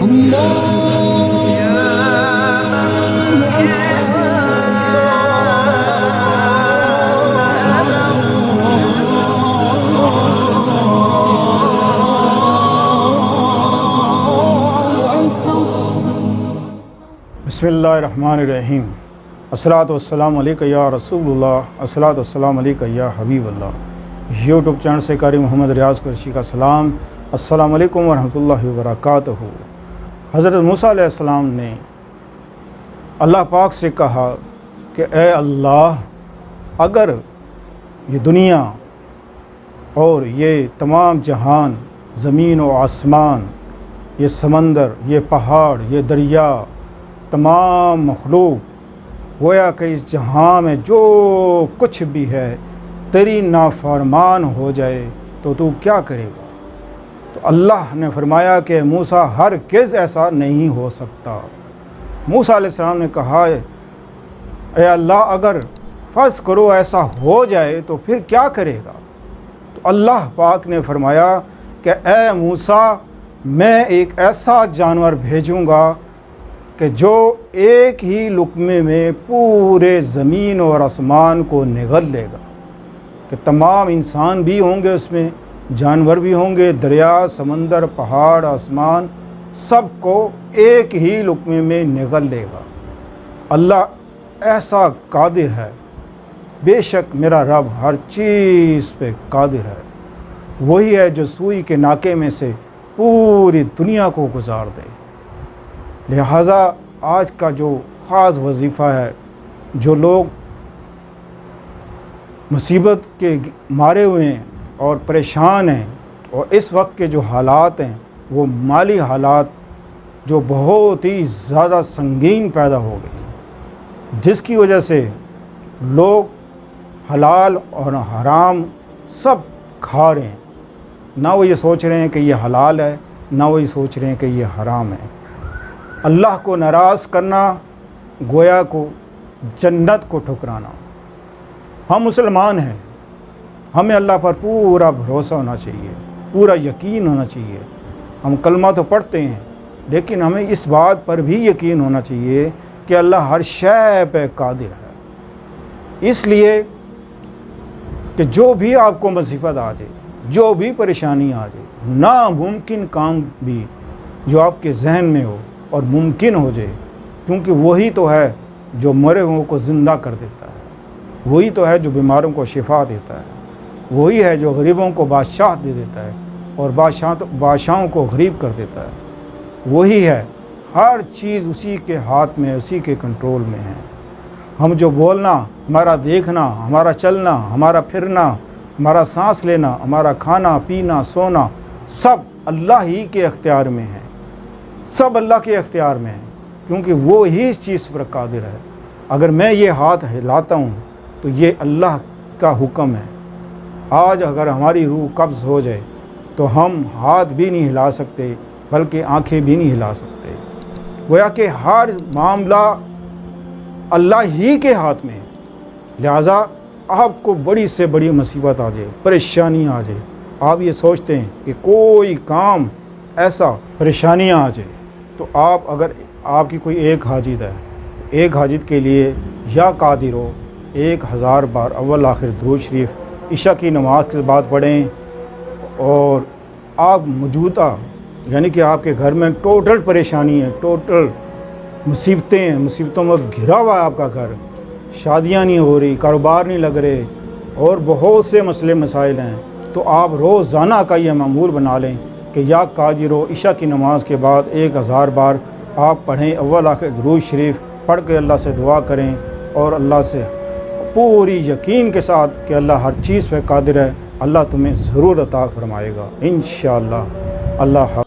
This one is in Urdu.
بسم اللہ الرحمن الرحیم۔ الصلاۃ والسلام علیکہ یا رسول اللہ، الصلاۃ والسلام علیکہ یا حبیب اللہ۔ یوٹیوب چینل سے قاری محمد ریاض قریشی کا سلام۔ السلام علیکم ورحمۃ اللہ وبرکاتہ۔ حضرت موسیٰ علیہ السلام نے اللہ پاک سے کہا کہ اے اللہ، اگر یہ دنیا اور یہ تمام جہان، زمین و آسمان، یہ سمندر، یہ پہاڑ، یہ دریا، تمام مخلوق، گویا کہ اس جہاں میں جو کچھ بھی ہے تیری نافرمان ہو جائے تو تو کیا کرے گا؟ تو اللہ نے فرمایا کہ موسیٰ ہرگز ایسا نہیں ہو سکتا۔ موسیٰ علیہ السلام نے کہا اے اللہ، اگر فرض کرو ایسا ہو جائے تو پھر کیا کرے گا؟ تو اللہ پاک نے فرمایا کہ اے موسیٰ، میں ایک ایسا جانور بھیجوں گا کہ جو ایک ہی لقمے میں پورے زمین اور آسمان کو نگل لے گا، کہ تمام انسان بھی ہوں گے اس میں، جانور بھی ہوں گے، دریا، سمندر، پہاڑ، آسمان، سب کو ایک ہی لقمے میں نگل لے گا۔ اللہ ایسا قادر ہے، بے شک میرا رب ہر چیز پہ قادر ہے۔ وہی ہے جو سوئی کے ناکے میں سے پوری دنیا کو گزار دے۔ لہٰذا آج کا جو خاص وظیفہ ہے، جو لوگ مصیبت کے مارے ہوئے ہیں اور پریشان ہیں، اور اس وقت کے جو حالات ہیں وہ مالی حالات جو بہت ہی زیادہ سنگین پیدا ہو گئی، جس کی وجہ سے لوگ حلال اور حرام سب کھا رہے ہیں، نہ وہ یہ سوچ رہے ہیں کہ یہ حلال ہے، نہ وہ یہ سوچ رہے ہیں کہ یہ حرام ہے۔ اللہ کو ناراض کرنا گویا کو جنت کو ٹھکرانا۔ ہم مسلمان ہیں، ہمیں اللہ پر پورا بھروسہ ہونا چاہیے، پورا یقین ہونا چاہیے۔ ہم کلمہ تو پڑھتے ہیں، لیکن ہمیں اس بات پر بھی یقین ہونا چاہیے کہ اللہ ہر شے پہ قادر ہے۔ اس لیے کہ جو بھی آپ کو مصیبت آ جائے، جو بھی پریشانی آ جائے، ناممکن کام بھی جو آپ کے ذہن میں ہو اور ممکن ہو جائے، کیونکہ وہی تو ہے جو مرے ہوئوں کو زندہ کر دیتا ہے، وہی تو ہے جو بیماروں کو شفا دیتا ہے، وہی ہے جو غریبوں کو بادشاہ دے دیتا ہے اور بادشاہوں کو غریب کر دیتا ہے، وہی ہے۔ ہر چیز اسی کے ہاتھ میں، اسی کے کنٹرول میں ہے۔ ہم جو بولنا، ہمارا دیکھنا، ہمارا چلنا، ہمارا پھرنا، ہمارا سانس لینا، ہمارا کھانا پینا سونا، سب اللہ ہی کے اختیار میں ہے، سب اللہ کے اختیار میں ہے، کیونکہ وہ ہی اس چیز پر قادر ہے۔ اگر میں یہ ہاتھ ہلاتا ہوں تو یہ اللہ کا حکم ہے۔ آج اگر ہماری روح قبض ہو جائے تو ہم ہاتھ بھی نہیں ہلا سکتے، بلکہ آنکھیں بھی نہیں ہلا سکتے۔ گویا کہ ہر معاملہ اللہ ہی کے ہاتھ میں ہے۔ لہٰذا آپ کو بڑی سے بڑی مصیبت آ جائے، پریشانی آ جائے، آپ یہ سوچتے ہیں کہ کوئی کام ایسا پریشانیاں آ جائے، تو آپ اگر آپ کی کوئی ایک حاجت ہے، ایک حاجت کے لیے یا قادر ہو 1000 بار اول آخر درود شریف عشاء کی نماز کے بعد پڑھیں، اور آپ موجودہ یعنی کہ آپ کے گھر میں ٹوٹل پریشانی ہے، ٹوٹل مصیبتیں ہیں، مصیبتوں میں گھرا ہوا ہے آپ کا گھر، شادیاں نہیں ہو رہی، کاروبار نہیں لگ رہے، اور بہت سے مسئلے مسائل ہیں، تو آپ روزانہ کا یہ معمول بنا لیں کہ یا قادر ہو عشاء کی نماز کے بعد 1000 بار آپ پڑھیں، اول آخر درود شریف پڑھ کے اللہ سے دعا کریں، اور اللہ سے پوری یقین کے ساتھ کہ اللہ ہر چیز پہ قادر ہے، اللہ تمہیں ضرور عطا فرمائے گا انشاءاللہ۔ اللہ